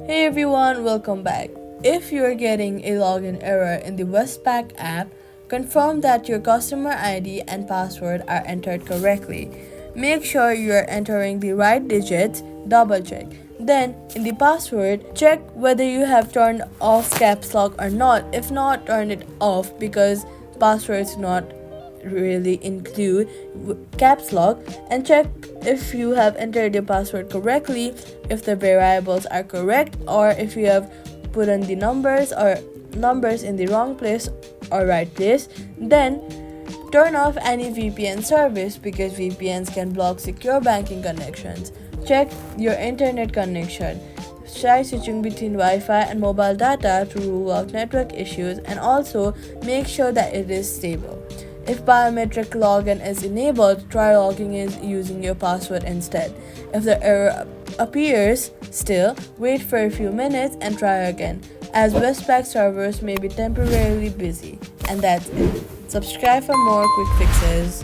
Hey everyone, welcome back. If you are getting a login error in the Westpac app, confirm that your customer ID and password are entered correctly. Make sure you are entering the right digits, double check. Then, in the password, check whether you have turned off caps lock or not. If not, turn it off because passwords not really include caps lock, and check if you have entered your password correctly, if the variables are correct, or if you have put in the numbers in the wrong place or right place. Then turn off any VPN service because VPNs can block secure banking connections. Check your internet connection. Try switching between Wi-Fi and mobile data to rule out network issues, and also make sure that it is stable. If biometric login is enabled, try logging in using your password instead. If the error appears still, wait for a few minutes and try again, as Westpac servers may be temporarily busy. And that's it. Subscribe for more quick fixes.